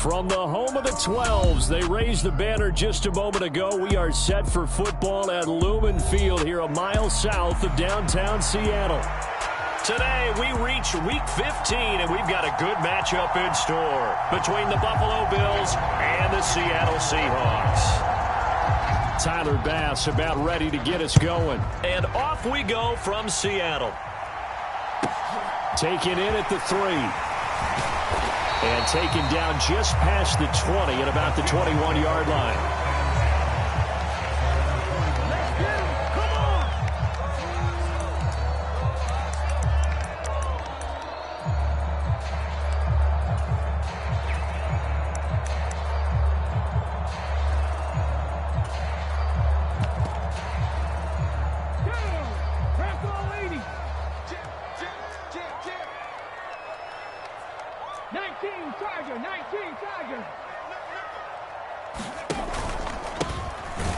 From the home of the 12s, they raised the banner just a moment ago. We are set for football at Lumen Field here a mile south of downtown Seattle. Today, we reach Week 15, and we've got a good matchup in store between the Buffalo Bills and the Seattle Seahawks. Tyler Bass about ready to get us going. And off we go from Seattle. Taken in at the 3. And taken down just past the 20 at about the 21-yard line.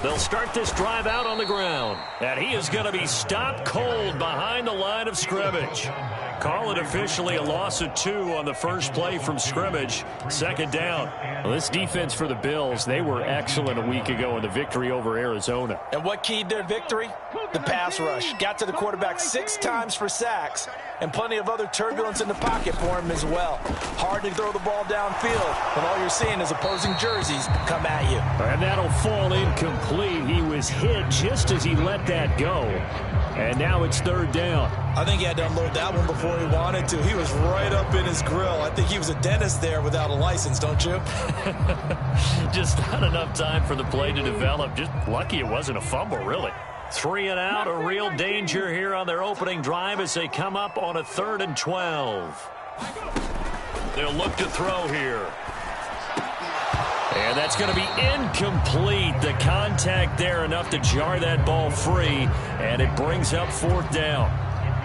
They'll start this drive out on the ground. And he is going to be stopped cold behind the line of scrimmage. Call it officially a loss of 2 on the first play from scrimmage. Second down. Well, this defense for the Bills, they were excellent a week ago in the victory over Arizona. And what keyed their victory? The pass rush. Got to the quarterback 6 times for sacks. And plenty of other turbulence in the pocket for him as well. Hard to throw the ball downfield when all you're seeing is opposing jerseys come at you. And that'll fall incomplete. He was hit just as he let that go. And now it's third down. I think he had to unload that one before he wanted to. He was right up in his grill. I think he was a dentist there without a license, don't you? Just not enough time for the play to develop. Just lucky it wasn't a fumble, really. 3 and out, a real danger here on their opening drive as they come up on a 3rd and 12. They'll look to throw here. And that's going to be incomplete. The contact there enough to jar that ball free, and it brings up 4th down.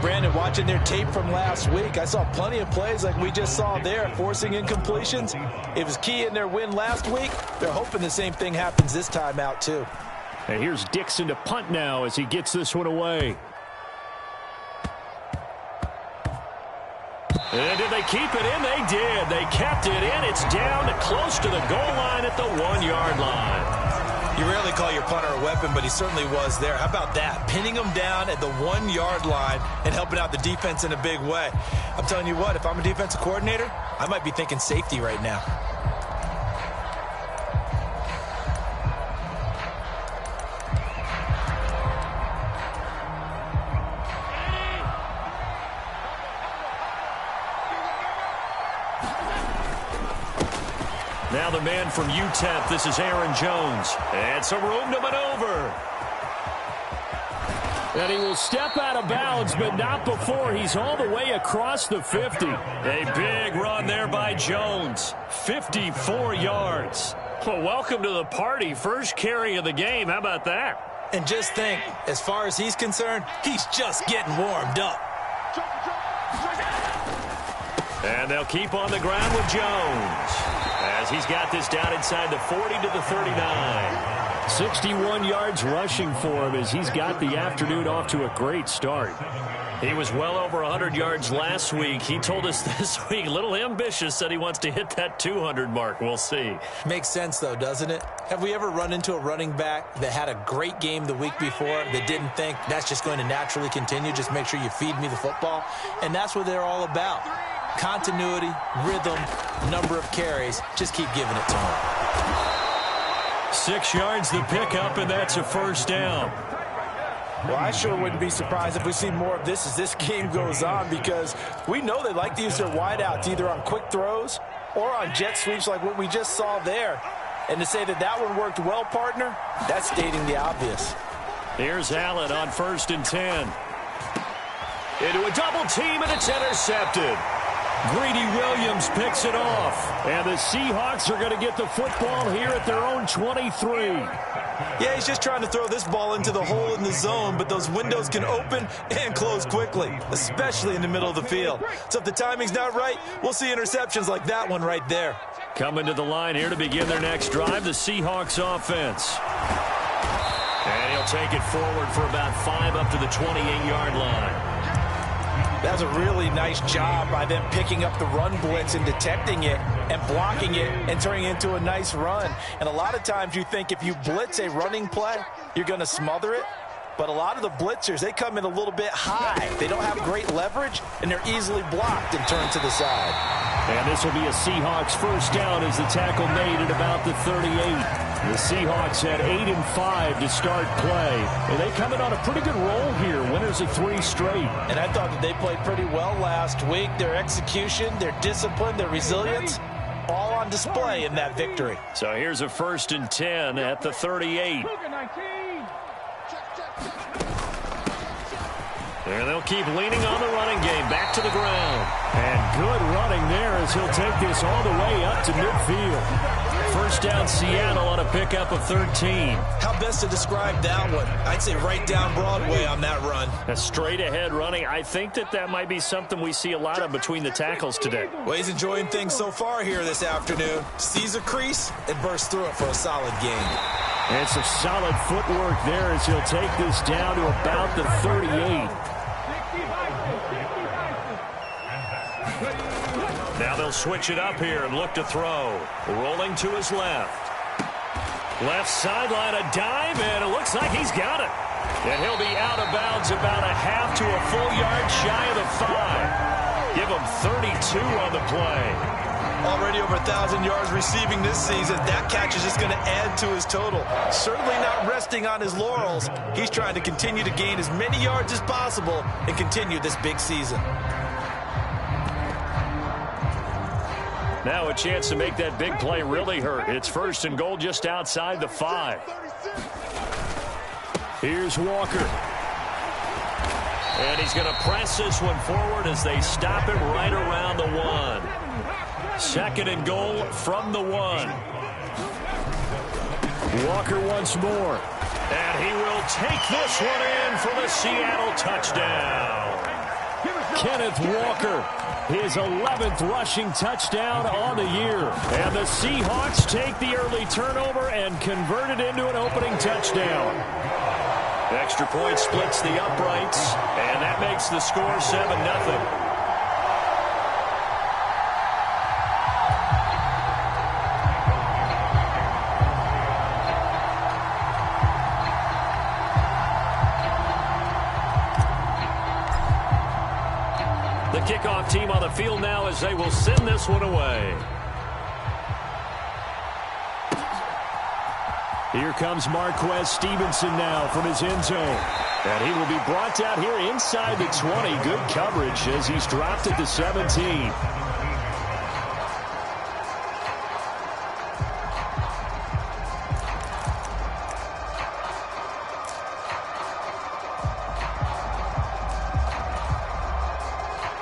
Brandon, watching their tape from last week, I saw plenty of plays like we just saw there, forcing incompletions. It was key in their win last week. They're hoping the same thing happens this time out, too. And here's Dixon to punt now as he gets this one away. And did they keep it in? They did. They kept it in. It's down to close to the goal line at the 1-yard line. You rarely call your punter a weapon, but he certainly was there. How about that? Pinning him down at the 1-yard line and helping out the defense in a big way. I'm telling you what, if I'm a defensive coordinator, I might be thinking safety right now. Now the man from UTEP, this is Aaron Jones. And some room to maneuver. And he will step out of bounds, but not before he's all the way across the 50. A big run there by Jones. 54 yards. Well, welcome to the party. First carry of the game. How about that? And just think, as far as he's concerned, he's just getting warmed up. And they'll keep on the ground with Jones, as he's got this down inside the 40 to the 39. 61 yards rushing for him as he's got the afternoon off to a great start. He was well over 100 yards last week. He told us this week, a little ambitious, said he wants to hit that 200 mark. We'll see. Makes sense, though, doesn't it? Have we ever run into a running back that had a great game the week before that didn't think that's just going to naturally continue? Just make sure you feed me the football. And that's what they're all about. Continuity, rhythm, number of carries. Just keep giving it to him. 6 yards the pickup, and that's a first down. Well, I sure wouldn't be surprised if we see more of this as this game goes on, because we know they like to use their wideouts either on quick throws or on jet sweeps like what we just saw there. And to say that that one worked well, partner, that's stating the obvious. Here's Allen on 1st and 10. Into a double team, and it's intercepted. Greedy Williams picks it off. And the Seahawks are going to get the football here at their own 23. Yeah, he's just trying to throw this ball into the hole in the zone, but those windows can open and close quickly, especially in the middle of the field. So if the timing's not right, we'll see interceptions like that one right there. Coming to the line here to begin their next drive, the Seahawks offense. And he'll take it forward for about 5 up to the 28-yard line. That's a really nice job by them picking up the run blitz and detecting it and blocking it and turning it into a nice run. And a lot of times you think if you blitz a running play, you're going to smother it. But a lot of the blitzers, they come in a little bit high. They don't have great leverage, and they're easily blocked and turned to the side. And this will be a Seahawks first down as the tackle made at about the 38. The Seahawks had 8 and 5 to start play. And they come in on a pretty good roll here, winners of 3 straight. And I thought that they played pretty well last week. Their execution, their discipline, their resilience, all on display in that victory. So here's a 1st and 10 at the 38. And they'll keep leaning on the running game. Back to the ground. And good running there as he'll take this all the way up to midfield. First down Seattle on a pickup of 13. How best to describe that one? I'd say right down Broadway on that run. A straight ahead running. I think that might be something we see a lot of between the tackles today. Well, he's enjoying things so far here this afternoon. Sees a crease and bursts through it for a solid gain. And some solid footwork there as he'll take this down to about the 38. Now they'll switch it up here and look to throw. Rolling to his left. Left sideline, a dive, and it looks like he's got it. And he'll be out of bounds about a half to a full yard shy of the 5. Give him 32 on the play. Already over 1,000 yards receiving this season. That catch is just going to add to his total. Certainly not resting on his laurels. He's trying to continue to gain as many yards as possible and continue this big season. Now a chance to make that big play really hurt. It's 1st and goal just outside the 5. Here's Walker. And he's going to press this one forward as they stop it right around the 1. 2nd and goal from the 1. Walker once more. And he will take this one in for the Seattle touchdown. Kenneth Walker, his 11th rushing touchdown on the year. And the Seahawks take the early turnover and convert it into an opening touchdown. Extra point splits the uprights, and that makes the score 7-0. The kickoff team on the field now as they will send this one away. Here comes Marquez Stevenson now from his end zone. And he will be brought down here inside the 20. Good coverage as he's dropped at the 17.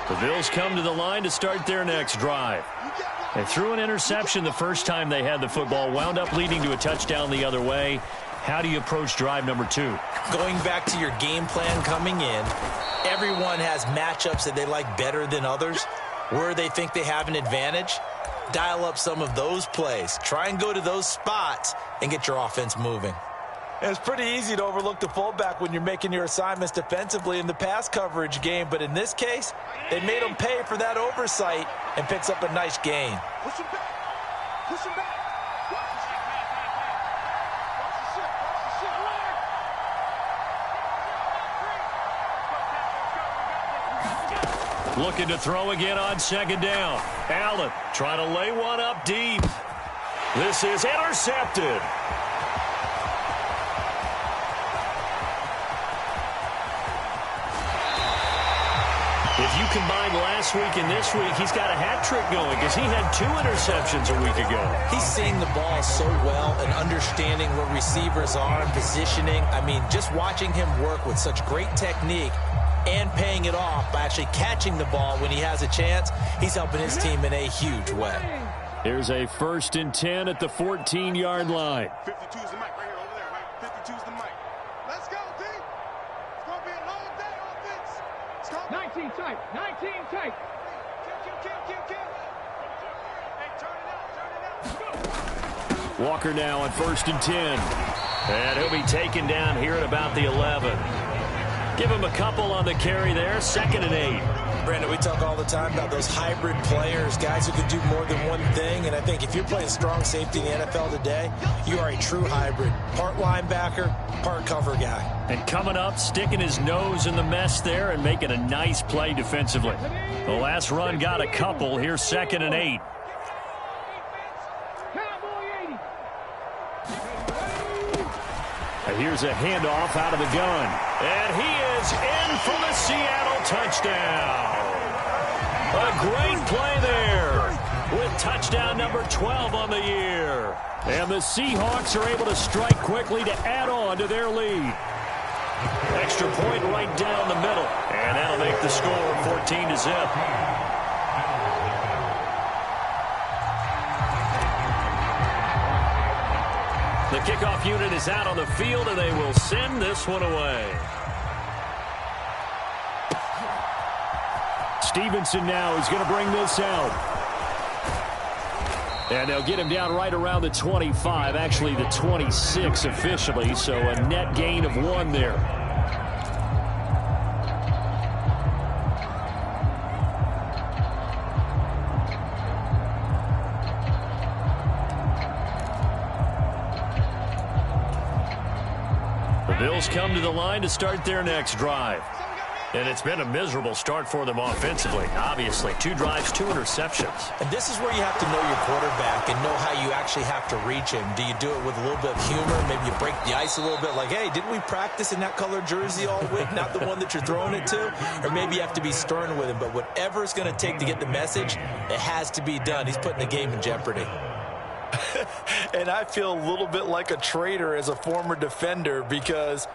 The Bills come to the line to start their next drive. They threw an interception the first time they had the football, wound up leading to a touchdown the other way. How do you approach drive number 2? Going back to your game plan coming in, everyone has matchups that they like better than others, where they think they have an advantage. Dial up some of those plays. Try and go to those spots and get your offense moving. It's pretty easy to overlook the fullback when you're making your assignments defensively in the pass coverage game, but in this case, they made him pay for that oversight and picks up a nice gain. Push him back. Push him back. Looking to throw again on 2nd down. Allen trying to lay one up deep. This is intercepted. If you combine last week and this week, he's got a hat trick going because he had 2 interceptions a week ago. He's seeing the ball so well and understanding where receivers are and positioning. I mean, just watching him work with such great technique and paying it off by actually catching the ball when he has a chance, he's helping his team in a huge way. Here's a 1st and 10 at the 14-yard line. 52's the mic right here over there, right? 52's the mic. Let's go, D. It's going to be a long day offense. 19 tight. 19 tight. Kill. Hey, turn it out. Walker now on 1st and 10. And he'll be taken down here at about the 11. Give him a couple on the carry there. 2nd and 8. Brandon, we talk all the time about those hybrid players, guys who can do more than one thing. And I think if you're playing strong safety in the NFL today, you are a true hybrid. Part linebacker, part cover guy. And coming up, sticking his nose in the mess there and making a nice play defensively. The last run got a couple. Here's 2nd and 8. And here's a handoff out of the gun. And he is in for the Seattle touchdown. A great play there with touchdown number 12 on the year. And the Seahawks are able to strike quickly to add on to their lead. Extra point right down the middle. And that'll make the score 14-0. The kickoff unit is out on the field, and they will send this one away. Stevenson now is going to bring this out. And they'll get him down right around the 25, actually the 26 officially, so a net gain of 1 there. The Bills come to the line to start their next drive. And it's been a miserable start for them offensively. Obviously, 2 drives, 2 interceptions. And this is where you have to know your quarterback and know how you actually have to reach him. Do you do it with a little bit of humor? Maybe you break the ice a little bit like, hey, didn't we practice in that color jersey all week? Not the one that you're throwing it to? Or maybe you have to be stern with him. But whatever it's going to take to get the message, it has to be done. He's putting the game in jeopardy. And I feel a little bit like a traitor as a former defender because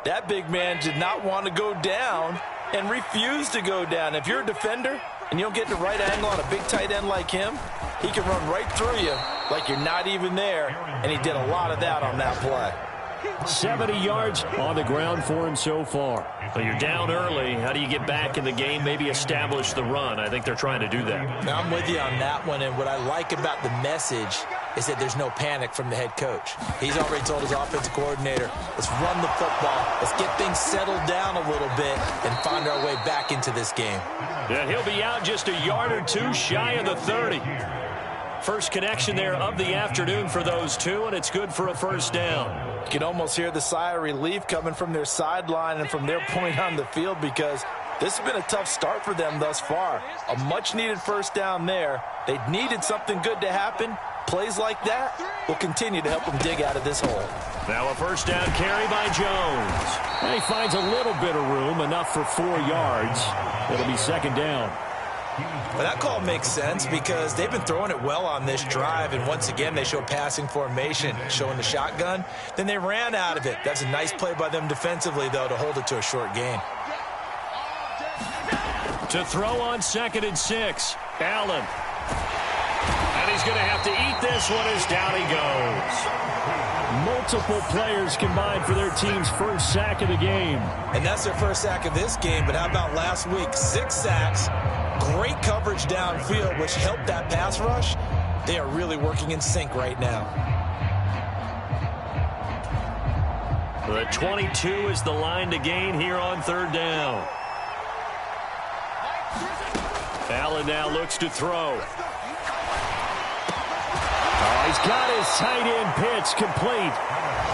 that big man did not want to go down and refused to go down. If you're a defender and you don't get the right angle on a big tight end like him, he can run right through you like you're not even there, and he did a lot of that on that play. 70 yards on the ground for him so far. Well, you're down early. How do you get back in the game, maybe establish the run? I think they're trying to do that. Now, I'm with you on that one, and what I like about the message is that there's no panic from the head coach. He's already told his offensive coordinator, let's run the football, let's get things settled down a little bit and find our way back into this game. Yeah, he'll be out just a yard or 2 shy of the 30. First connection there of the afternoon for those 2, and it's good for a first down. You can almost hear the sigh of relief coming from their sideline and from their point on the field because this has been a tough start for them thus far. A much-needed first down there. They needed something good to happen. Plays like that will continue to help them dig out of this hole. Now a first down carry by Jones. And he finds a little bit of room, enough for 4 yards. It'll be 2nd down. Well, that call makes sense because they've been throwing it well on this drive, and once again they show passing formation, showing the shotgun. Then they ran out of it. That's a nice play by them defensively, though, to hold it to a short gain. To throw on 2nd and 6, Allen. And he's going to have to eat this one as down he goes. Multiple players combined for their team's first sack of the game. And that's their first sack of this game, but how about last week? 6 sacks. Great coverage downfield, which helped that pass rush. They are really working in sync right now. The 22 is the line to gain here on 3rd down. Allen now looks to throw. Oh, he's got his tight end pitch complete.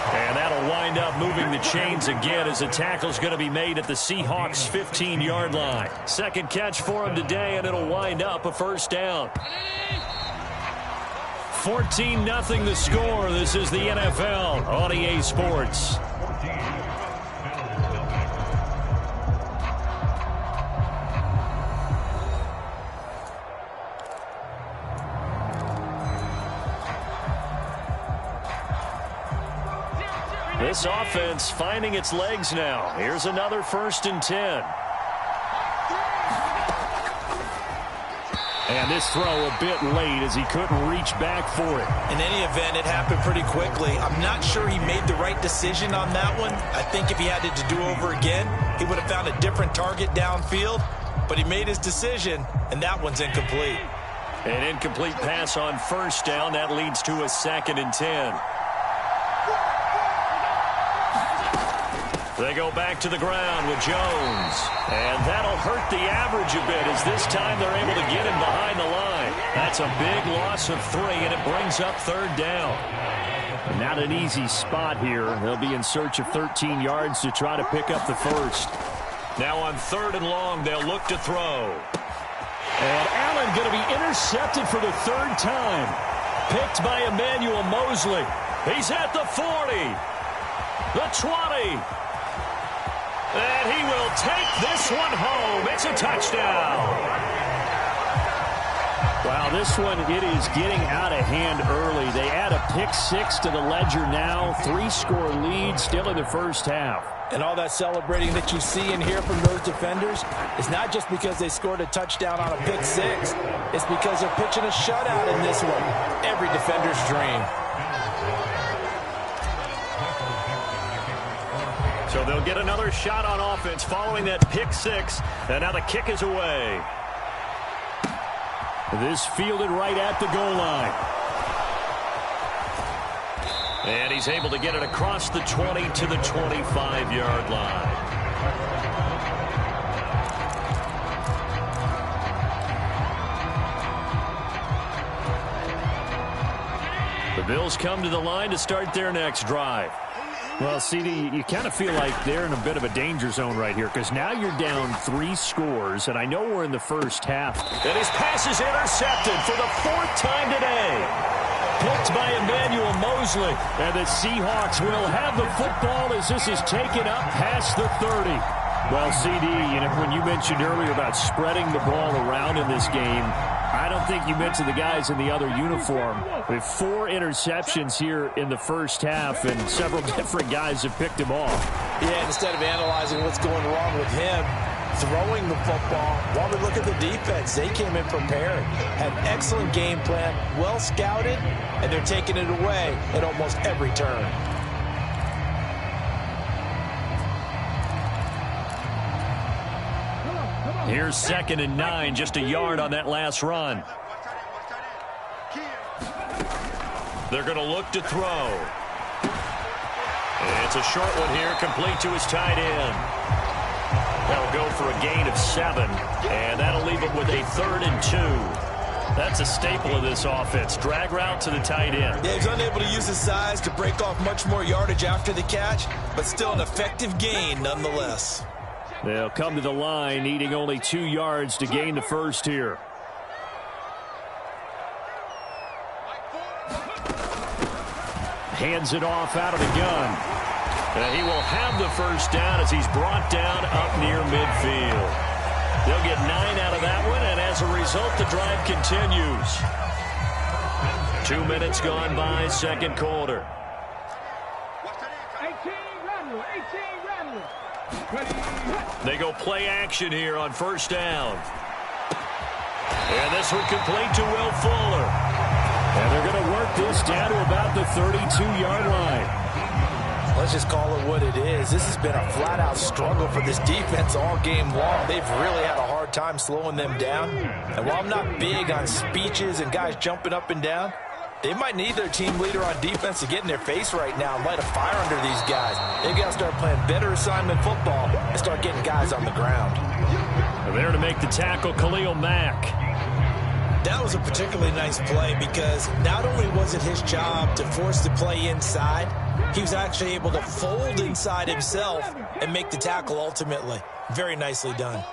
And that'll wind up moving the chains again as a tackle's going to be made at the Seahawks' 15-yard line. 2nd catch for him today, and it'll wind up a first down. 14-0 the score. This is the NFL on EA Sports. This offense finding its legs now. Here's another 1st and 10. And this throw a bit late as he couldn't reach back for it. In any event, it happened pretty quickly. I'm not sure he made the right decision on that one. I think if he had it to do over again, he would have found a different target downfield. But he made his decision, and that one's incomplete. An incomplete pass on 1st down. That leads to a 2nd and 10. They go back to the ground with Jones. And that'll hurt the average a bit as this time they're able to get him behind the line. That's a big loss of 3, and it brings up 3rd down. Not an easy spot here. They'll be in search of 13 yards to try to pick up the first. Now on 3rd and long, they'll look to throw. And Allen going to be intercepted for the 3rd time. Picked by Emmanuel Mosley. He's at the 40. The 20. And he will take this one home. It's a touchdown. Wow, this one, it is getting out of hand early. They add a pick-6 to the ledger now. 3-score lead still in the first half. And all that celebrating that you see and hear from those defenders is not just because they scored a touchdown on a pick-6. It's because they're pitching a shutout in this one. Every defender's dream. So they'll get another shot on offense following that pick-6. And now the kick is away. This fielded right at the goal line. And he's able to get it across the 20 to the 25-yard line. The Bills come to the line to start their next drive. Well, CD, you kind of feel like they're in a bit of a danger zone right here because now you're down 3 scores, and I know we're in the first half. And his pass is intercepted for the 4th time today. Picked by Emmanuel Mosley. And the Seahawks will have the football as this is taken up past the 30. Well, CD, you know, when you mentioned earlier about spreading the ball around in this game, I don't think you mentioned the guys in the other uniform. With 4 interceptions here in the first half, and several different guys have picked him off. Yeah, instead of analyzing what's going wrong with him, throwing the football, while we look at the defense, they came in prepared, had an excellent game plan, well scouted, and they're taking it away at almost every turn. Here's 2nd and 9, just a yard on that last run. They're going to look to throw. And it's a short one here, complete to his tight end. That'll go for a gain of 7, and that'll leave him with a 3rd and 2. That's a staple of this offense. Drag route to the tight end. Yeah, he's unable to use his size to break off much more yardage after the catch, but still an effective gain nonetheless. They'll come to the line, needing only 2 yards to gain the first here. Hands it off out of the gun. And he will have the first down as he's brought down up near midfield. They'll get 9 out of that one, and as a result, the drive continues. 2 minutes gone by, 2nd quarter. 18 Randall. They go play action here on 1st down. And this one complete to Will Fuller. And they're going to work this down to about the 32-yard line. Let's just call it what it is. This has been a flat-out struggle for this defense all game long. They've really had a hard time slowing them down. And while I'm not big on speeches and guys jumping up and down, they might need their team leader on defense to get in their face right now and light a fire under these guys. They've got to start playing better assignment football and start getting guys on the ground. There to make the tackle, Khalil Mack. That was a particularly nice play because not only was it his job to force the play inside, he was actually able to fold inside himself and make the tackle ultimately. Very nicely done.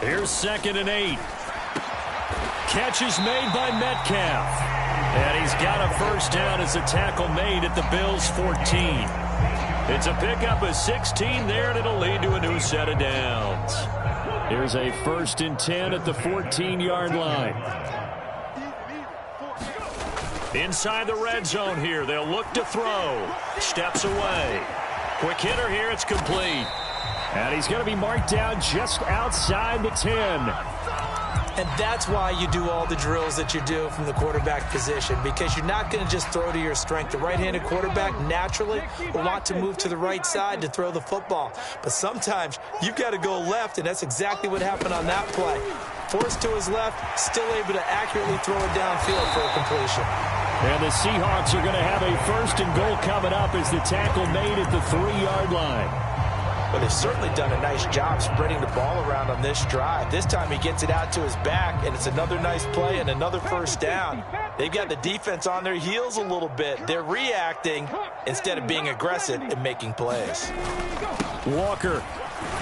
Here's 2nd and 8. Catch is made by Metcalf. And he's got a first down as a tackle made at the Bills' 14. It's a pickup of 16 there, and it'll lead to a new set of downs. Here's a 1st and 10 at the 14-yard line. Inside the red zone here, they'll look to throw. Steps away. Quick hitter here, it's complete. And he's going to be marked down just outside the 10. And that's why you do all the drills that you do from the quarterback position, because you're not going to just throw to your strength. The right-handed quarterback naturally will want to move to the right side to throw the football. But sometimes you've got to go left, and that's exactly what happened on that play. Forced to his left, still able to accurately throw it downfield for a completion. And the Seahawks are going to have a 1st and goal coming up as the tackle made at the 3-yard line. Well, they've certainly done a nice job spreading the ball around on this drive. This time he gets it out to his back, and it's another nice play and another 1st down. They've got the defense on their heels a little bit. They're reacting instead of being aggressive and making plays. Walker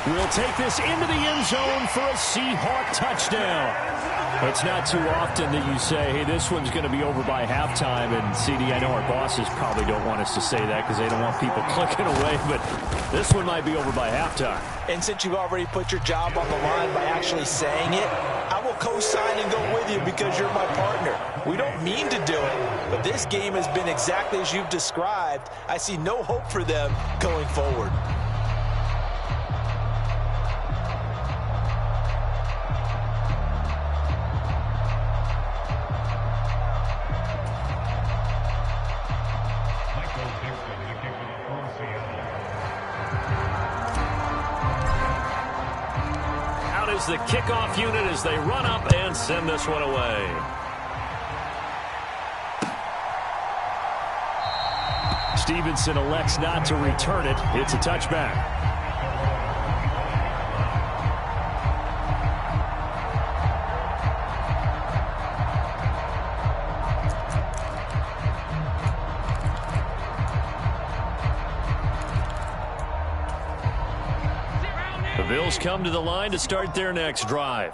will take this into the end zone for a Seahawk touchdown. It's not too often that you say, hey, this one's going to be over by halftime. And, CD, I know our bosses probably don't want us to say that because they don't want people clicking away, but this one might be over by halftime. And since you've already put your job on the line by actually saying it, I will co-sign and go with you because you're my partner. We don't mean to do it, but this game has been exactly as you've described. I see no hope for them going forward. The kickoff unit as they run up and send this one away. Stevenson elects not to return it. It's a touchback. Bills come to the line to start their next drive.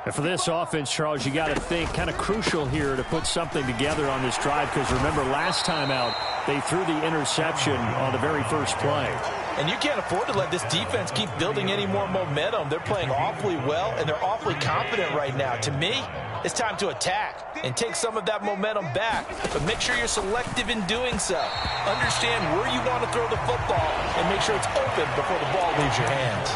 And for this offense, Charles, you got to think kind of crucial here to put something together on this drive because remember last time out they threw the interception on the very first play. And you can't afford to let this defense keep building any more momentum. They're playing awfully well, and they're awfully confident right now. To me, it's time to attack and take some of that momentum back. But make sure you're selective in doing so. Understand where you want to throw the football and make sure it's open before the ball leaves your hands.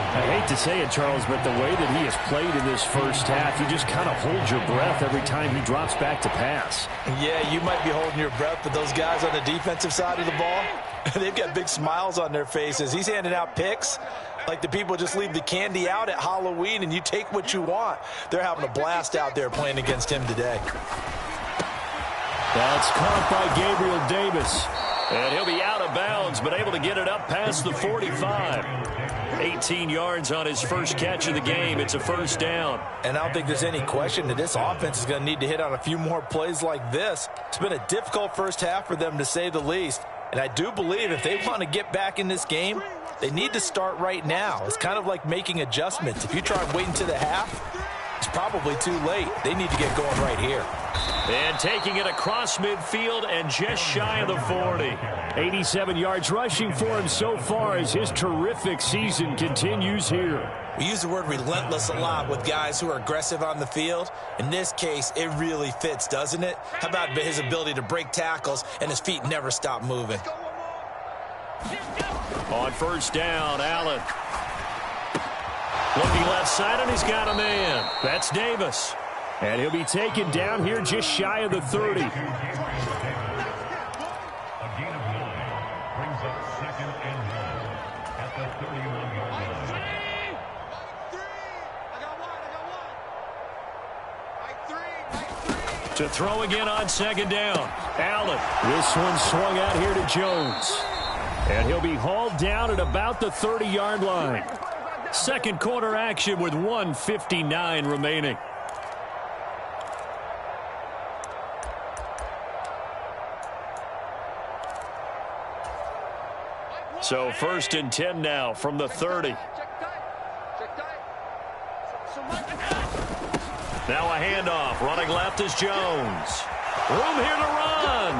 I hate to say it, Charles, but the way that he has played in this first half, you just kind of hold your breath every time he drops back to pass. Yeah, you might be holding your breath, but those guys on the defensive side of the ball, they've got big smiles on their faces. He's handing out picks like the people just leave the candy out at Halloween and you take what you want. They're having a blast out there playing against him today. That's caught by Gabriel Davis. And he'll be out of bounds, but able to get it up past the 45. 18 yards on his first catch of the game. It's a 1st down. And I don't think there's any question that this offense is going to need to hit on a few more plays like this. It's been a difficult first half for them, to say the least. And I do believe if they want to get back in this game, they need to start right now. It's kind of like making adjustments. If you try and wait until the half, it's probably too late. They need to get going right here. And taking it across midfield and just shy of the 40. 87 yards rushing for him so far as his terrific season continues here. We use the word relentless a lot with guys who are aggressive on the field. In this case, it really fits, doesn't it? How about his ability to break tackles and his feet never stop moving? On 1st down, Allen. Looking left side, and he's got a man. That's Davis. And he'll be taken down here just shy of the 30. To throw again on 2nd down. Allen. This one swung out here to Jones. And he'll be hauled down at about the 30-yard line. Second quarter action with 1:59 remaining. So 1st and 10 now from the 30. Now a handoff. Running left is Jones. Room here to run.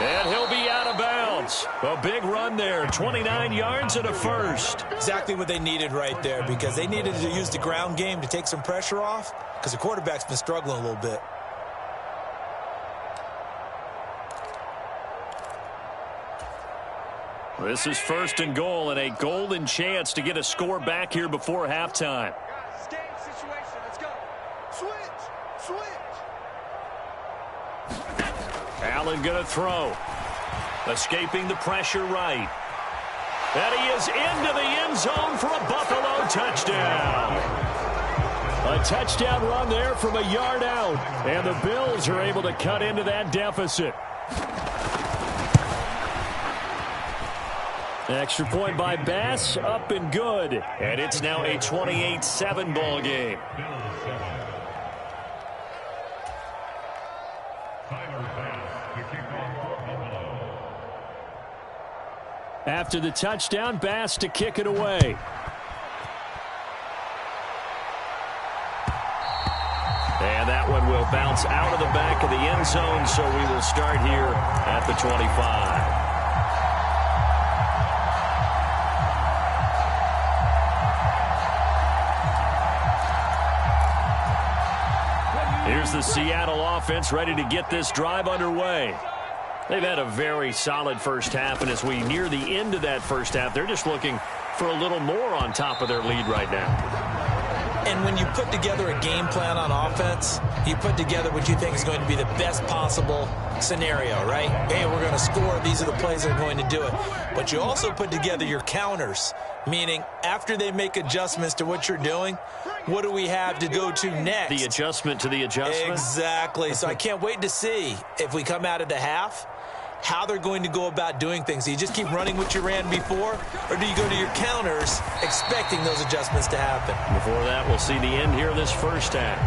And he'll be out of bounds. A big run there. 29 yards and a 1st. Exactly what they needed right there, because they needed to use the ground game to take some pressure off because the quarterback's been struggling a little bit. This is 1st and goal and a golden chance to get a score back here before halftime. Guys, game situation. Let's go. Switch. Allen going to throw. Escaping the pressure right. And he is into the end zone for a Buffalo touchdown. A touchdown run there from a yard out. And the Bills are able to cut into that deficit. Extra point by Bass, up and good. And it's now a 28-7 ball game. After the touchdown, Bass to kick it away. And that one will bounce out of the back of the end zone, so we will start here at the 25. Here's the Seattle offense ready to get this drive underway. They've had a very solid first half, and as we near the end of that first half, they're just looking for a little more on top of their lead right now. And when you put together a game plan on offense, you put together what you think is going to be the best possible scenario, right? Hey, we're going to score. These are the plays that are going to do it. But you also put together your counters, meaning after they make adjustments to what you're doing, what do we have to go to next? The adjustment to the adjustment? Exactly. So I can't wait to see if we come out of the half, how they're going to go about doing things. Do you just keep running what you ran before, or do you go to your counters expecting those adjustments to happen? Before that, we'll see the end here of this first half.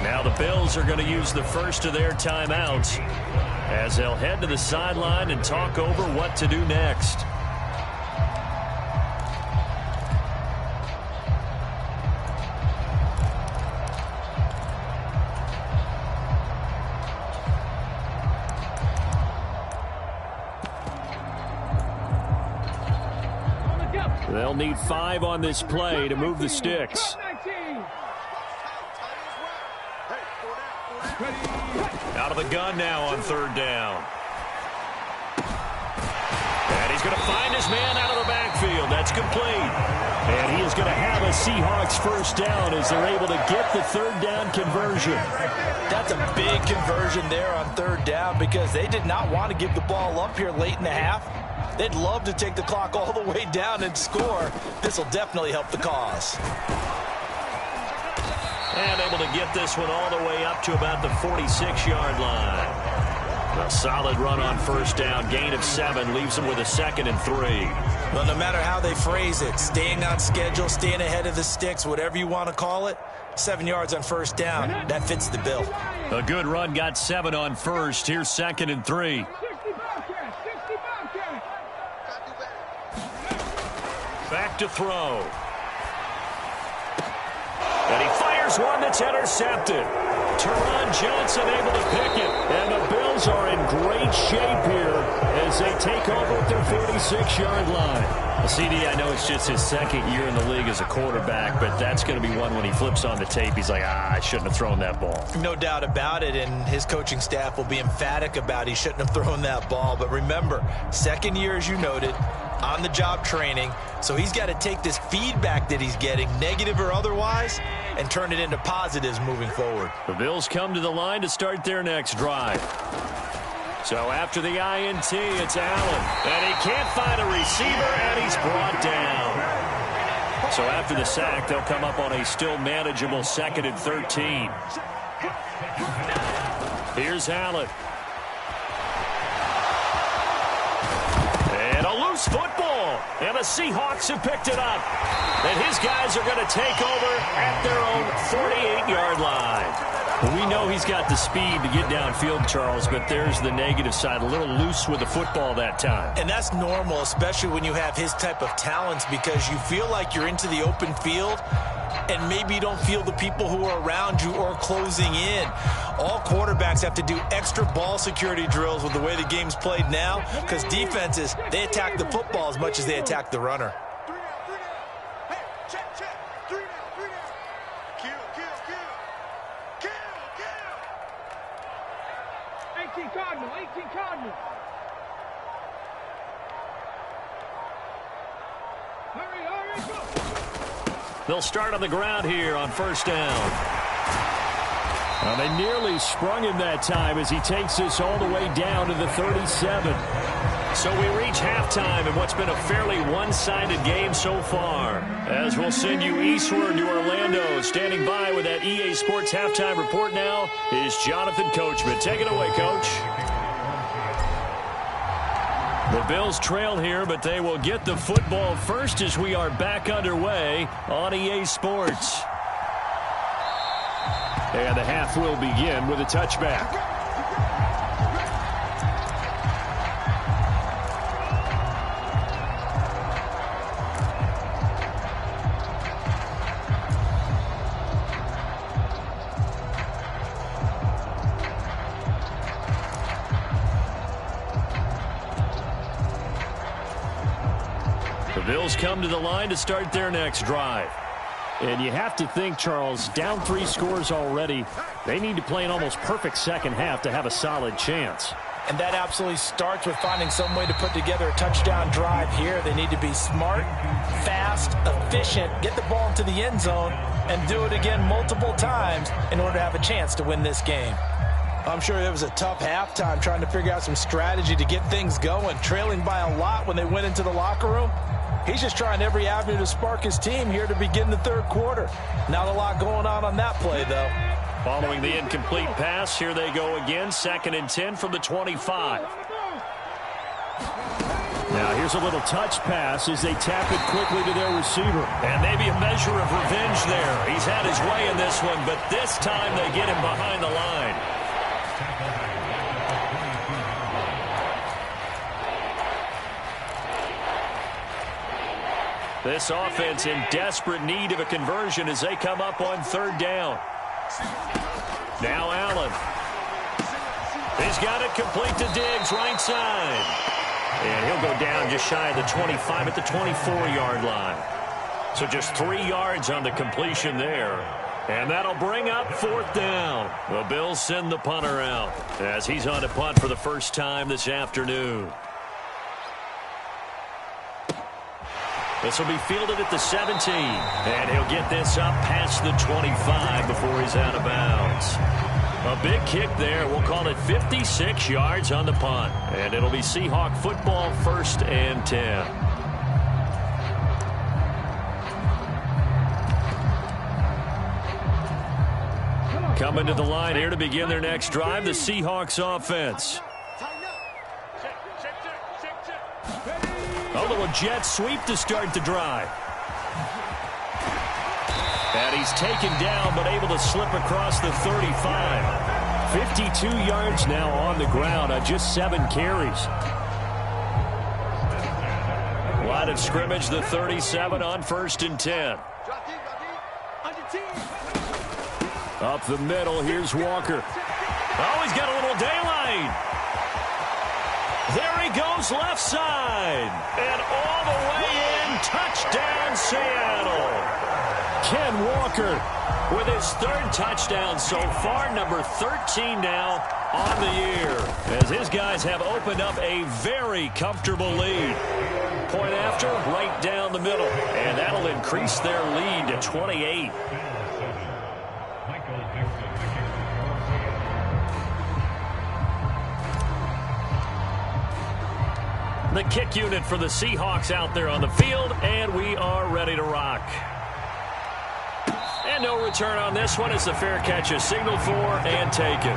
Now the Bills are going to use the first of their timeouts as they'll head to the sideline and talk over what to do next. They'll need 5 on this play to move the sticks. Out of the gun now on third down. And he's going to find his man out of the backfield. That's complete. And he is going to have a Seahawks first down as they're able to get the third down conversion. That's a big conversion there on third down because they did not want to give the ball up here late in the half. They'd love to take the clock all the way down and score. This will definitely help the cause. And able to get this one all the way up to about the 46-yard line. A solid run on first down. Gain of 7 leaves them with a 2nd and 3. Well, no matter how they phrase it, staying on schedule, staying ahead of the sticks, whatever you want to call it, 7 yards on first down, that fits the bill. A good run, got 7 on first. Here's 2nd and 3. Back to throw. And he fires one that's intercepted. Teron Johnson able to pick it. And the Bills are in great shape here as they take over at their 46-yard line. Well, CD, I know it's just his 2nd year in the league as a quarterback, but that's going to be one when he flips on the tape. He's like, I shouldn't have thrown that ball. No doubt about it, and his coaching staff will be emphatic about he shouldn't have thrown that ball. But remember, 2nd year, as you noted, on-the-job training, so he's got to take this feedback that he's getting, negative or otherwise, and turn it into positives moving forward. The Bills come to the line to start their next drive. So after the INT, it's Allen. And he can't find a receiver, and he's brought down. So after the sack, they'll come up on a still manageable 2nd and 13. Here's Allen. And a loose football. And the Seahawks have picked it up. And his guys are going to take over at their own 48-yard line. We know he's got the speed to get downfield, Charles, but there's the negative side. A little loose with the football that time. And that's normal, especially when you have his type of talents, because you feel like you're into the open field and maybe you don't feel the people who are around you or closing in. All quarterbacks have to do extra ball security drills with the way the game's played now, because defenses, they attack the football as much as they attack the runner. 18 Cardinals. Hurry, go. They'll start on the ground here on first down. Well, they nearly sprung him that time as he takes this all the way down to the 37. So we reach halftime in what's been a fairly one-sided game so far. As we'll send you eastward to Orlando standing by with that EA Sports halftime report now is Jonathan Coachman. Take it away, Coach. The Bills trail here, but they will get the football first as we are back underway on EA Sports. And the half will begin with a touchback. The Bills come to the line to start their next drive. And you have to think, Charles, down 3 scores already. They need to play an almost perfect second half to have a solid chance. And that absolutely starts with finding some way to put together a touchdown drive here. They need to be smart, fast, efficient, get the ball into the end zone, and do it again multiple times in order to have a chance to win this game. I'm sure it was a tough halftime trying to figure out some strategy to get things going, trailing by a lot when they went into the locker room. He's just trying every avenue to spark his team here to begin the third quarter. Not a lot going on that play, though. Following the incomplete pass, here they go again. 2nd and 10 from the 25. Now here's a little touch pass as they tap it quickly to their receiver. And maybe a measure of revenge there. He's had his way in this one, but this time they get him behind the line. This offense in desperate need of a conversion as they come up on 3rd down. Now Allen. He's got it complete to Diggs, right side. And he'll go down just shy of the 25 at the 24-yard line. So just 3 yards on the completion there. And that'll bring up 4th down. The Bills send the punter out as he's on a punt for the first time this afternoon. This will be fielded at the 17, and he'll get this up past the 25 before he's out of bounds. A big kick there. We'll call it 56 yards on the punt, and it'll be Seahawk football 1st and 10. Coming to the line here to begin their next drive, the Seahawks offense. A little jet sweep to start the drive. And he's taken down, but able to slip across the 35. 52 yards now on the ground on just 7 carries. Line of scrimmage, the 37 on 1st and 10. Up the middle, here's Walker. Oh, he's got a little daylight. There he goes left side. And all the way in, touchdown Seattle. Ken Walker with his 3rd touchdown so far, number 13 now on the year. As his guys have opened up a very comfortable lead. Point after, right down the middle. And that'll increase their lead to 28. The kick unit for the Seahawks out there on the field, and we are ready to rock. And no return on this one as the fair catch is signaled for and taken.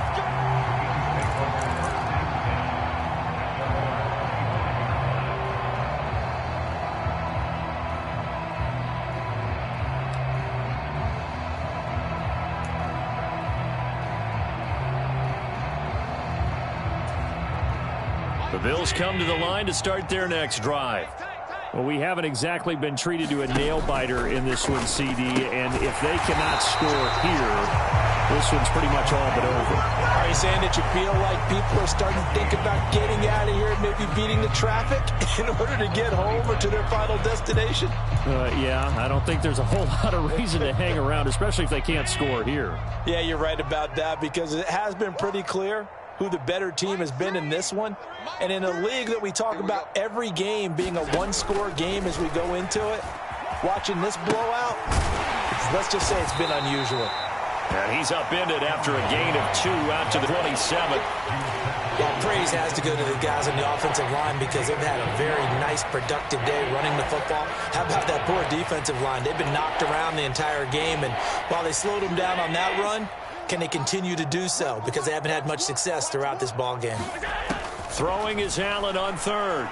The Bills come to the line to start their next drive. Well, we haven't exactly been treated to a nail-biter in this one, CD, and if they cannot score here, this one's pretty much all but over. Are you saying that you feel like people are starting to think about getting out of here and maybe beating the traffic in order to get home or to their final destination? Yeah, I don't think there's a whole lot of reason to hang around, especially if they can't score here. Yeah, you're right about that because it has been pretty clear who the better team has been in this one. And in a league that we talk about every game being a one-score game as we go into it, watching this blowout, let's just say it's been unusual. And he's upended after a gain of 2 out to the 27. Well, praise has to go to the guys on the offensive line because they've had a very nice, productive day running the football. How about that poor defensive line? They've been knocked around the entire game, and while they slowed them down on that run, can they continue to do so? Because they haven't had much success throughout this ball game. Throwing is Allen on third.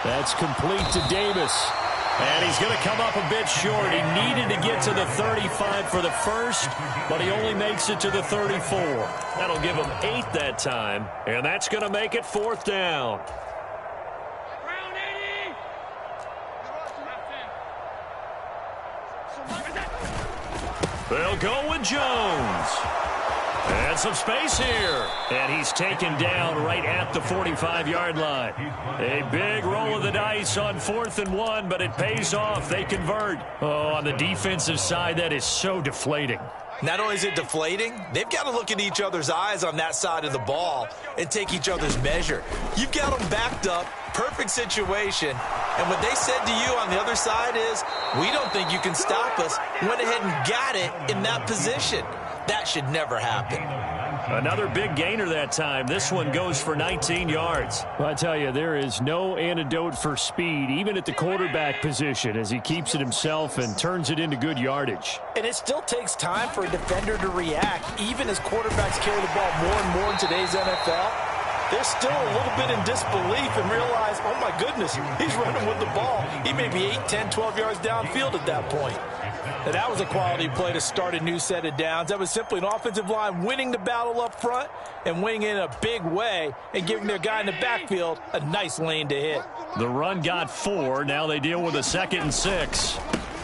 That's complete to Davis. And he's going to come up a bit short. He needed to get to the 35 for the first, but he only makes it to the 34. That'll give him 8 that time, and that's going to make it 4th down. They'll go with Jones. And some space here. And he's taken down right at the 45-yard line. A big roll of the dice on 4th and 1, but it pays off. They convert. Oh, on the defensive side, that is so deflating. Not only is it deflating, they've got to look in each other's eyes on that side of the ball and take each other's measure. You've got them backed up, perfect situation, and what they said to you on the other side is, we don't think you can stop us. Went ahead and got it in that position. That should never happen. Another big gainer that time. This one goes for 19 yards. Well, I tell you, there is no antidote for speed, even at the quarterback position, as he keeps it himself and turns it into good yardage. And it still takes time for a defender to react, even as quarterbacks carry the ball more and more in today's NFL. They're still a little bit in disbelief and realize, oh my goodness, he's running with the ball. He may be 8, 10, 12 yards downfield at that point. And that was a quality play to start a new set of downs. That was simply an offensive line winning the battle up front and winning in a big way and giving their guy in the backfield a nice lane to hit. The run got 4. Now they deal with a 2nd and 6.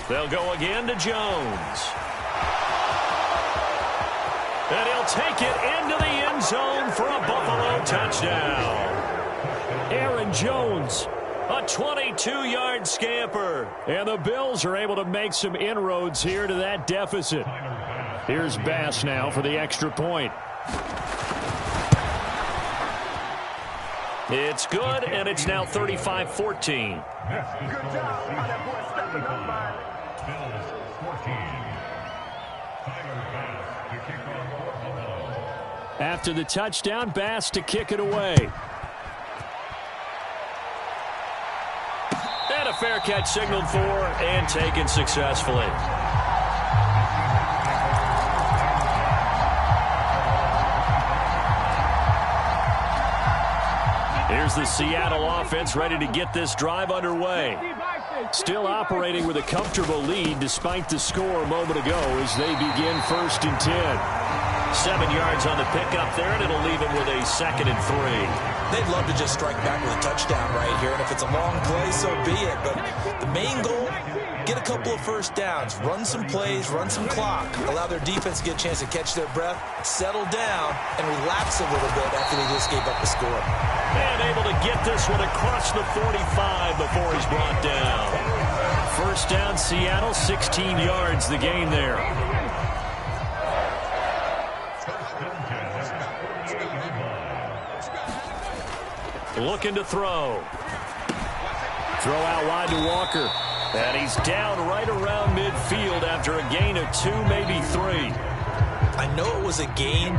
They'll go again to Jones. And he'll take it into the end zone for a Buffalo touchdown. Aaron Jones, a 22-yard scamper. And the Bills are able to make some inroads here to that deficit. Here's Bass now for the extra point. It's good, and it's now 35-14. Good job by that boy stepping up, man. After the touchdown, Bass to kick it away. And a fair catch signaled for and taken successfully. Here's the Seattle offense ready to get this drive underway. Still operating with a comfortable lead despite the score a moment ago as they begin 1st and 10. 7 yards on the pickup there, and it'll leave them with a 2nd and 3. They'd love to just strike back with a touchdown right here, and if it's a long play, so be it. But the main goal, get a couple of first downs, run some plays, run some clock, allow their defense to get a chance to catch their breath, settle down, and relax a little bit after they just gave up the score. And able to get this one across the 45 before he's brought down. 1st down, Seattle, 16 yards the gain there. Looking to throw. Throw out wide to Walker. And he's down right around midfield after a gain of 2, maybe 3. I know it was a gain,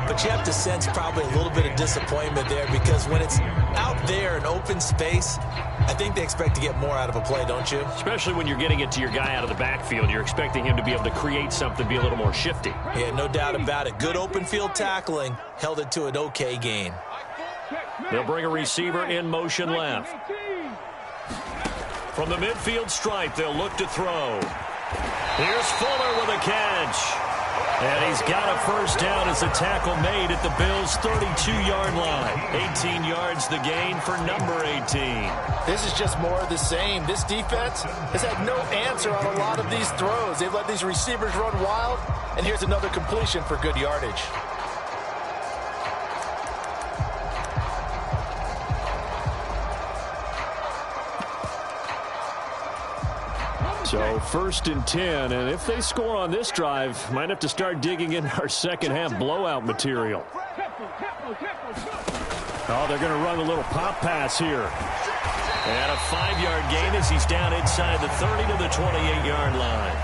but you have to sense probably a little bit of disappointment there because when it's out there in open space, I think they expect to get more out of a play, don't you? Especially when you're getting it to your guy out of the backfield. You're expecting him to be able to create something, be a little more shifty. Yeah, no doubt about it. Good open field tackling, held it to an okay gain. They'll bring a receiver in motion left. From the midfield stripe, they'll look to throw. Here's Fuller with a catch. And he's got a 1st down as a tackle made at the Bills' 32-yard line. 18 yards the gain for number 18. This is just more of the same. This defense has had no answer on a lot of these throws. They've let these receivers run wild, and here's another completion for good yardage. So 1st and 10, and if they score on this drive, might have to start digging in our second-half blowout material. Oh, they're going to run a little pop pass here. And a 5-yard gain as he's down inside the 30 to the 28-yard line.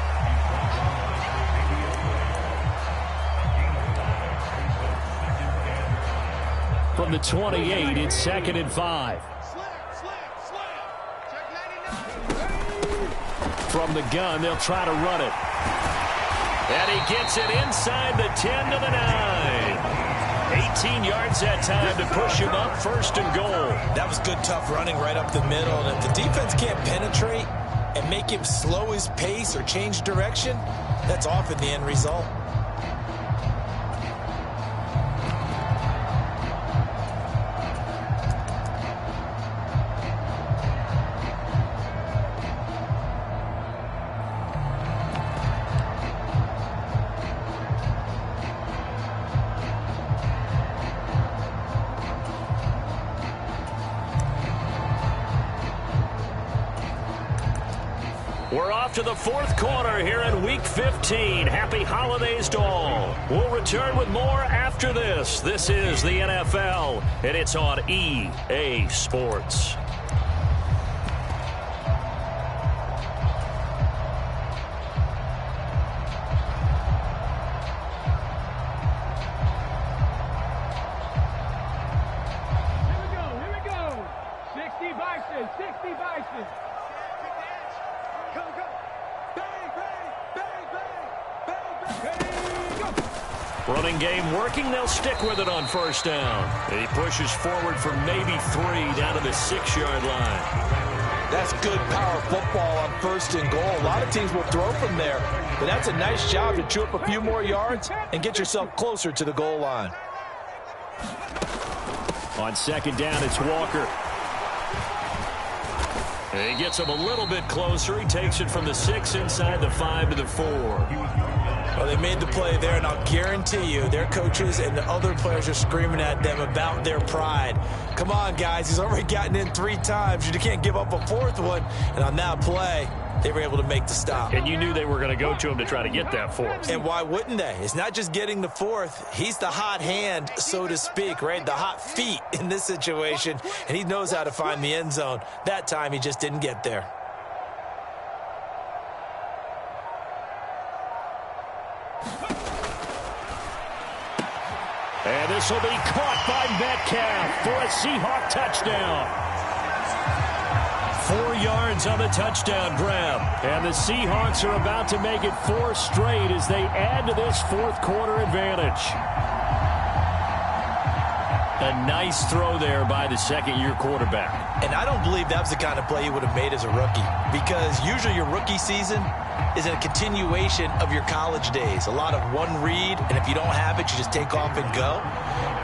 the 28. It's 2nd and 5. From the gun, they'll try to run it. And he gets it inside the 10 to the 9. 18 yards that time to push him up, 1st and goal. That was good, tough running right up the middle. And if the defense can't penetrate and make him slow his pace or change direction, that's often the end result. We're off to the 4th quarter here in Week 15. Happy holidays to all. We'll return with more after this. This is the NFL, and it's on EA Sports. Here we go. 60 Bison, 60 Bison. Running game working. They'll stick with it on 1st down. He pushes forward for maybe 3 down to the 6-yard line. That's good power football on 1st and goal. A lot of teams will throw from there, but that's a nice job to chew up a few more yards and get yourself closer to the goal line. On 2nd down, it's Walker. He gets him a little bit closer. He takes it from the 6 inside the 5 to the 4. Well, they made the play there, and I'll guarantee you their coaches and the other players are screaming at them about their pride. Come on, guys. He's already gotten in 3 times. You can't give up a 4th one. And on that play, they were able to make the stop. And you knew they were going to go to him to try to get that 4th. And why wouldn't they? It's not just getting the 4th. He's the hot hand, so to speak, right? The hot feet in this situation. And he knows how to find the end zone. That time, he just didn't get there. And this will be caught by Metcalf for a Seahawk touchdown. 4 yards on the touchdown grab. And the Seahawks are about to make it 4 straight as they add to this 4th quarter advantage. A nice throw there by the 2nd-year quarterback. And I don't believe that was the kind of play he would have made as a rookie, because usually your rookie season is a continuation of your college days. A lot of one read, and if you don't have it, you just take off and go.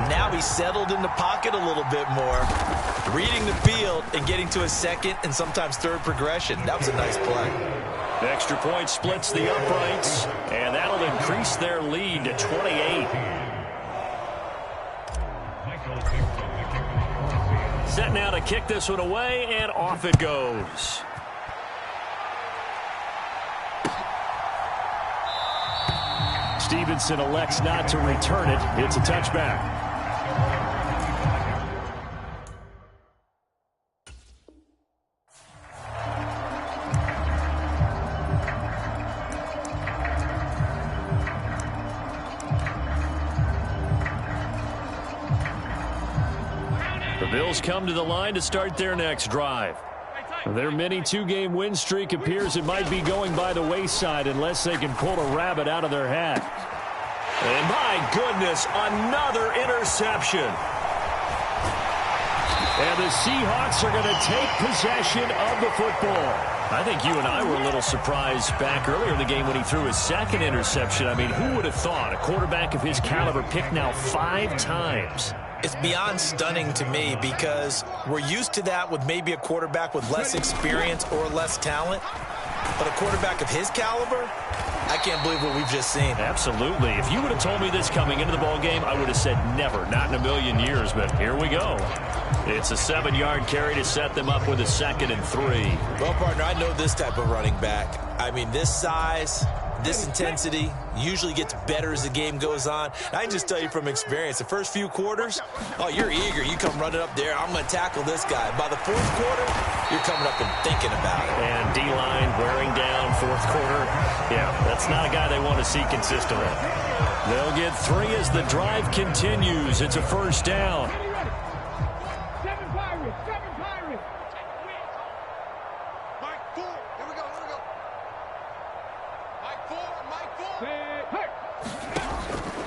Now he's settled in the pocket a little bit more, reading the field and getting to a 2nd and sometimes 3rd progression. That was a nice play. The extra point splits the uprights, and that'll increase their lead to 28. Set now to kick this one away, and off it goes. Stevenson elects not to return it. It's a touchback. The Bills come to the line to start their next drive. Their mini 2-game win streak appears it might be going by the wayside unless they can pull a rabbit out of their hat. And my goodness, another interception. And the Seahawks are going to take possession of the football. I think you and I were a little surprised back earlier in the game when he threw his 2nd interception. I mean, who would have thought a quarterback of his caliber picked now 5 times? It's beyond stunning to me, because we're used to that with maybe a quarterback with less experience or less talent. But a quarterback of his caliber, I can't believe what we've just seen. Absolutely. If you would have told me this coming into the ball game, I would have said never, not in a million years. But here we go. It's a 7-yard carry to set them up with a 2nd and 3. Well, partner, I know this type of running back. I mean, this size, this intensity usually gets better as the game goes on. And I can just tell you from experience, the first few quarters, oh, you're eager. You come running up there. I'm going to tackle this guy. By the 4th quarter, you're coming up and thinking about it. And D-line wearing down 4th quarter. Yeah, that's not a guy they want to see consistently. They'll get 3 as the drive continues. It's a 1st down.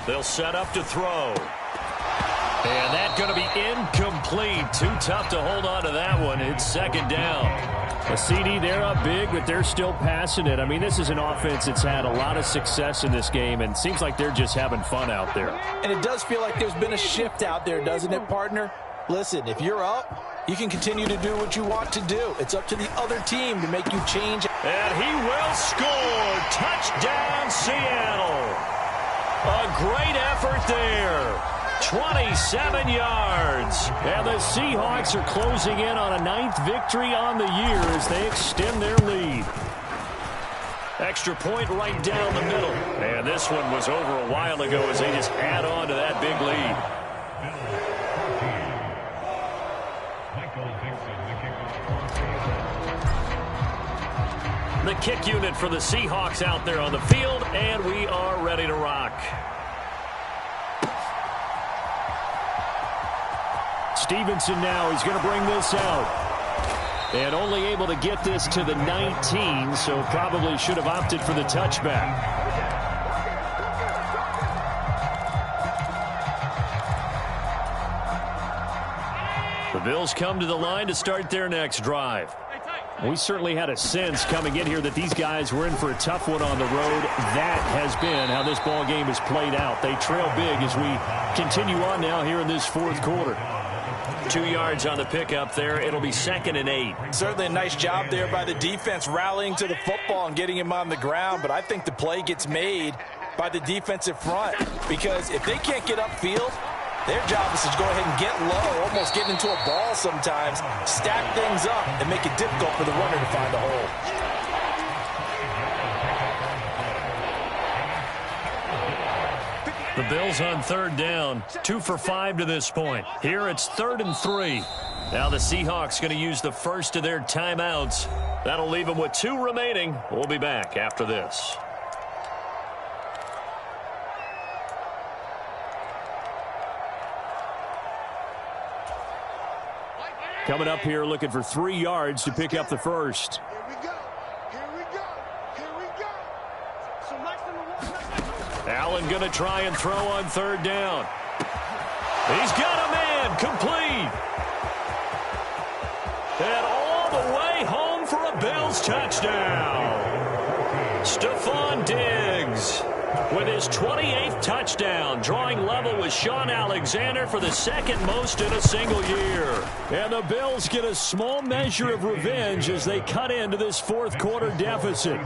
They'll set up to throw. And that's going to be incomplete. Too tough to hold on to that one. It's second down. A CD, they're up big, but they're still passing it. I mean, this is an offense that's had a lot of success in this game, and it seems like they're just having fun out there. And it does feel like there's been a shift out there, doesn't it, partner? Listen, if you're up, you can continue to do what you want to do. It's up to the other team to make you change. And he will score. Touchdown, Seattle. A great effort there. 27 yards. And the Seahawks are closing in on a 9th victory on the year as they extend their lead. Extra point right down the middle. And this one was over a while ago as they just add on to that big lead. The kick unit for the Seahawks out there on the field, and we are ready to rock. Stevenson now, he's going to bring this out. And only able to get this to the 19, so probably should have opted for the touchback. The Bills come to the line to start their next drive. We certainly had a sense coming in here that these guys were in for a tough one on the road. That has been how this ball game has played out. They trail big as we continue on now here in this fourth quarter. 2 yards on the pickup there. It'll be 2nd and 8. Certainly a nice job there by the defense rallying to the football and getting him on the ground. But I think the play gets made by the defensive front because if they can't get upfield, their job is to go ahead and get low, almost get into a ball sometimes, stack things up, and make it difficult for the runner to find a hole. The Bills on 3rd down, 2 for 5 to this point. Here it's 3rd and 3. Now the Seahawks going to use the first of their timeouts. That'll leave them with 2 remaining. We'll be back after this. Coming up here looking for 3 yards to pick up the first. Here we go. Here we go. Here we go. So Allen going to try and throw on 3rd down. He's got a man complete. And all the way home for a Bills touchdown. Stephon Diggs with his 28th touchdown, drawing level with Sean Alexander for the 2nd most in a single year. And the Bills get a small measure of revenge as they cut into this fourth quarter deficit.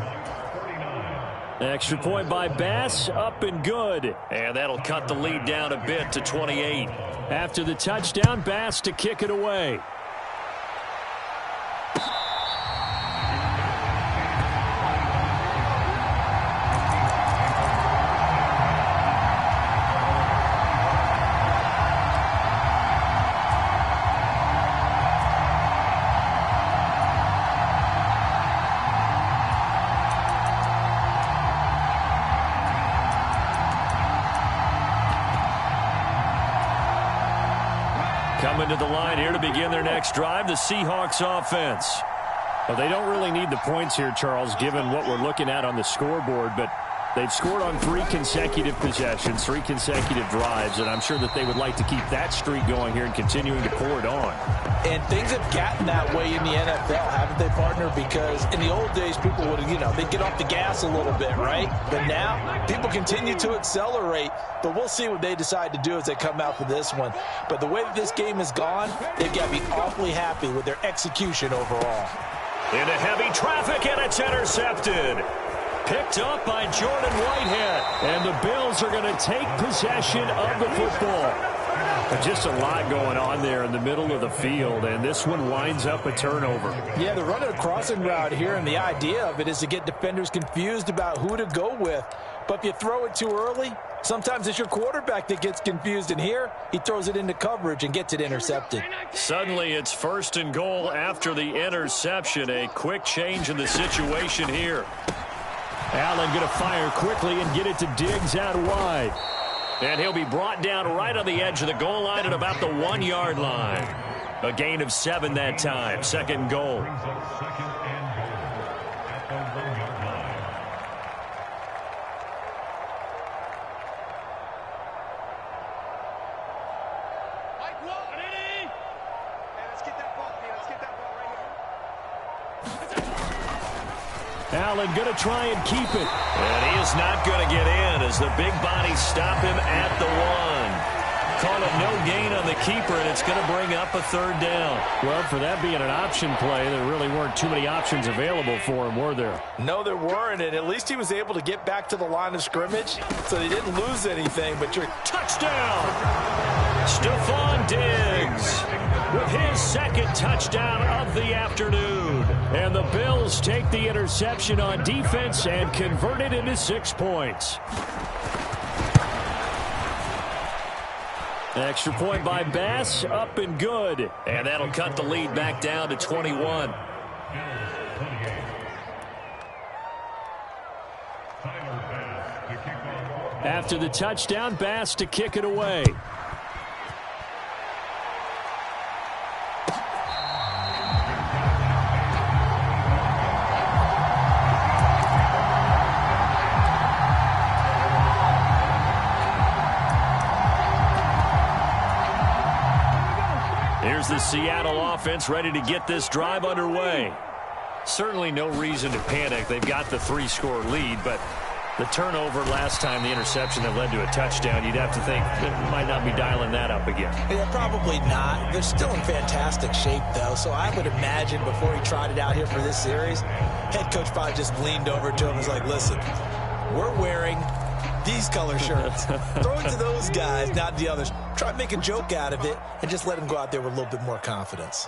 Extra point by Bass, up and good. And that'll cut the lead down a bit to 28. After the touchdown, Bass to kick it away. Coming to the line here to begin their next drive, the Seahawks offense. Well, they don't really need the points here, Charles, given what we're looking at on the scoreboard, but they've scored on 3 consecutive possessions, 3 consecutive drives, and I'm sure that they would like to keep that streak going here and continuing to pour it on. And things have gotten that way in the NFL, haven't they, partner? Because in the old days, people would, they'd get off the gas a little bit, right? But now, people continue to accelerate. But we'll see what they decide to do as they come out for this one. But the way that this game has gone, they've got to be awfully happy with their execution overall. Into heavy traffic, and it's intercepted. Picked up by Jordan Whitehead. And the Bills are going to take possession of the football. Just a lot going on there in the middle of the field, and this one winds up a turnover. Yeah, they're running a crossing route here, and the idea of it is to get defenders confused about who to go with. But if you throw it too early, sometimes it's your quarterback that gets confused, and here he throws it into coverage and gets it intercepted. Suddenly it's 1st and goal after the interception. A quick change in the situation here. Allen going to fire quickly and get it to Diggs out wide. And he'll be brought down right on the edge of the goal line at about the 1-yard line. A gain of 7 that time. 2nd and goal. Allen going to try and keep it. And he is not going to get in as the big bodies stop him at the 1. Call it no gain on the keeper, and it's going to bring up a 3rd down. Well, for that being an option play, there really weren't too many options available for him, were there? No, there weren't, and at least he was able to get back to the line of scrimmage, so he didn't lose anything. But touchdown! Stephon Diggs with his 2nd touchdown of the afternoon. And the Bills take the interception on defense and convert it into 6 points. Extra point by Bass, up and good. And that'll cut the lead back down to 21. After the touchdown, Bass to kick it away. Here's the Seattle offense ready to get this drive underway. Certainly no reason to panic. They've got the 3-score lead, but the turnover last time, the interception that led to a touchdown, you'd have to think they might not be dialing that up again. Yeah, probably not. They're still in fantastic shape, though, so I would imagine before he tried it out here for this series, head coach probably just leaned over to him and was like, listen, we're wearing these color shirts. Throw it to those guys, not the others. Try to make a joke out of it and just let them go out there with a little bit more confidence.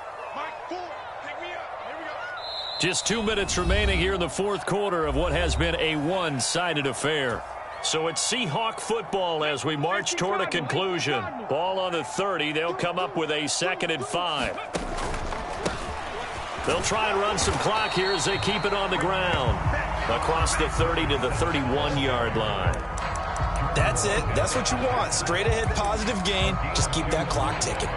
Just 2 minutes remaining here in the 4th quarter of what has been a one-sided affair. So it's Seahawk football as we march toward a conclusion. Ball on the 30. They'll come up with a 2nd and 5. They'll try and run some clock here as they keep it on the ground. Across the 30 to the 31-yard line. That's it. That's what you want. Straight ahead positive gain. Just keep that clock ticking.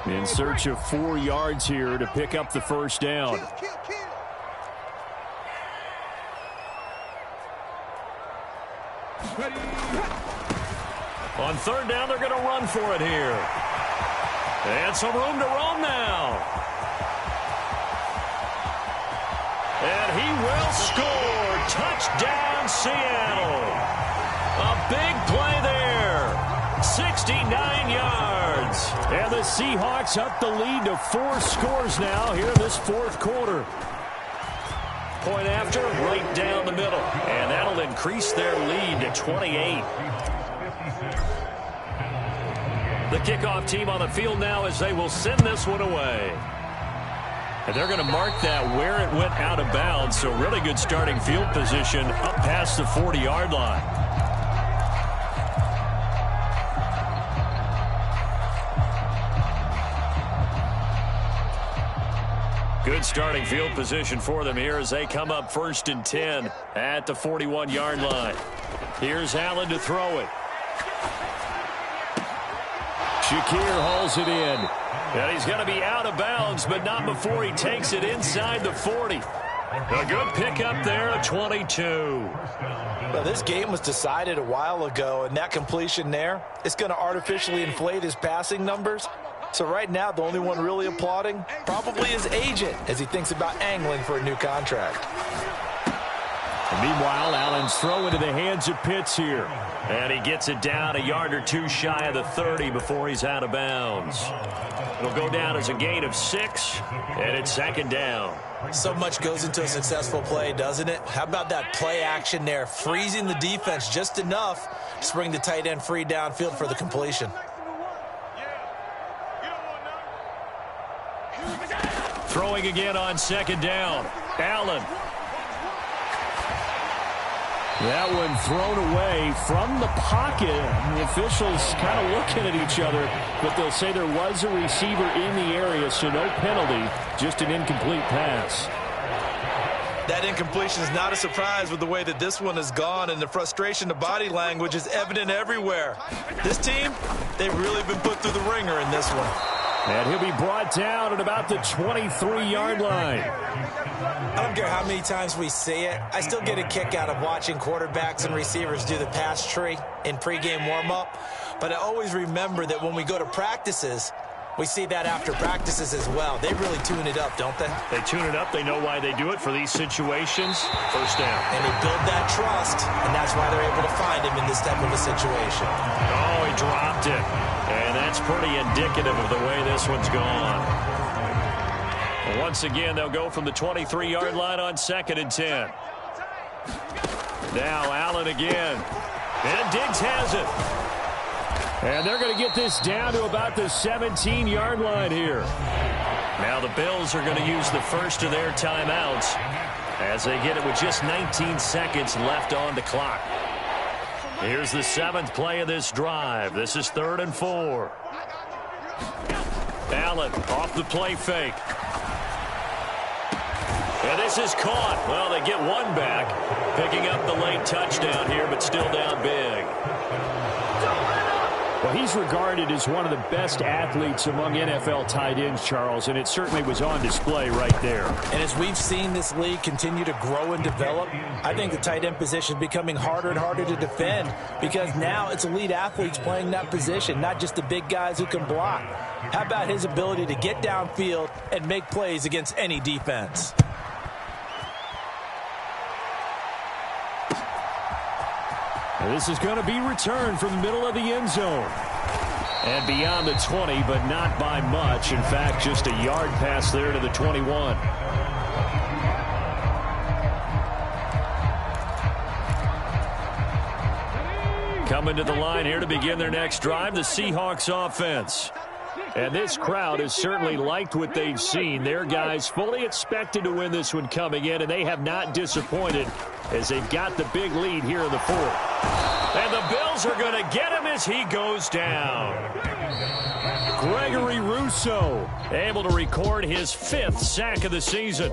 In search of 4 yards here to pick up the 1st down. On 3rd down, they're going to run for it here. And some room to roam now. And he will score. Touchdown, Seattle. A big play there. 69 yards. And the Seahawks up the lead to 4 scores now here in this 4th quarter. Point after, right down the middle. And that'll increase their lead to 28. The kickoff team on the field now as they will send this one away. And they're going to mark that where it went out of bounds. So really good starting field position up past the 40-yard line. Good starting field position for them here as they come up 1st and 10 at the 41-yard line. Here's Allen to throw it. Shakir hauls it in. And he's going to be out of bounds, but not before he takes it inside the 40. A good pickup there at 22. Well, this game was decided a while ago, and that completion there is going to artificially inflate his passing numbers. So right now, the only one really applauding probably his agent as he thinks about angling for a new contract. And meanwhile, Allen's throw into the hands of Pitts here. And he gets it down a yard or 2 shy of the 30 before he's out of bounds. It'll go down as a gain of 6, and it's 2nd down. So much goes into a successful play, doesn't it? How about that play action there, freezing the defense just enough to bring the tight end free downfield for the completion. Throwing again on 2nd down. Allen. That one thrown away from the pocket. The officials kind of looking at each other, but they'll say there was a receiver in the area, so no penalty, just an incomplete pass. That incompletion is not a surprise with the way that this one has gone, and the frustration, the body language is evident everywhere. This team, they've really been put through the ringer in this one. And he'll be brought down at about the 23-yard line. I don't care how many times we see it. I still get a kick out of watching quarterbacks and receivers do the pass tree in pregame warm-up. But I always remember that when we go to practices, We see that after practices as well. They really tune it up, don't they? They tune it up. They know why they do it for these situations. First down. And they build that trust, and that's why they're able to find him in this type of a situation. Oh, he dropped it. And that's pretty indicative of the way this one's gone. Once again, they'll go from the 23-yard line on 2nd and 10. Now Allen again. And Diggs has it. And they're going to get this down to about the 17-yard line here. Now the Bills are going to use the first of their timeouts as they get it with just 19 seconds left on the clock. Here's the 7th play of this drive. This is 3rd and 4. Allen off the play fake. And this is caught. Well, they get one back, picking up the late touchdown here, but still down big. Well, he's regarded as one of the best athletes among NFL tight ends, Charles, and it certainly was on display right there. And as we've seen this league continue to grow and develop, I think the tight end position is becoming harder and harder to defend because now it's elite athletes playing that position, not just the big guys who can block. How about his ability to get downfield and make plays against any defense? This is going to be returned from the middle of the end zone. And beyond the 20, but not by much. In fact, just a yard pass there to the 21. Coming to the line here to begin their next drive, the Seahawks offense. And this crowd has certainly liked what they've seen. Their guys fully expected to win this one coming in, and they have not disappointed as they've got the big lead here in the 4th. And the Bills are going to get him as he goes down. Gregory Rousseau able to record his 5th sack of the season.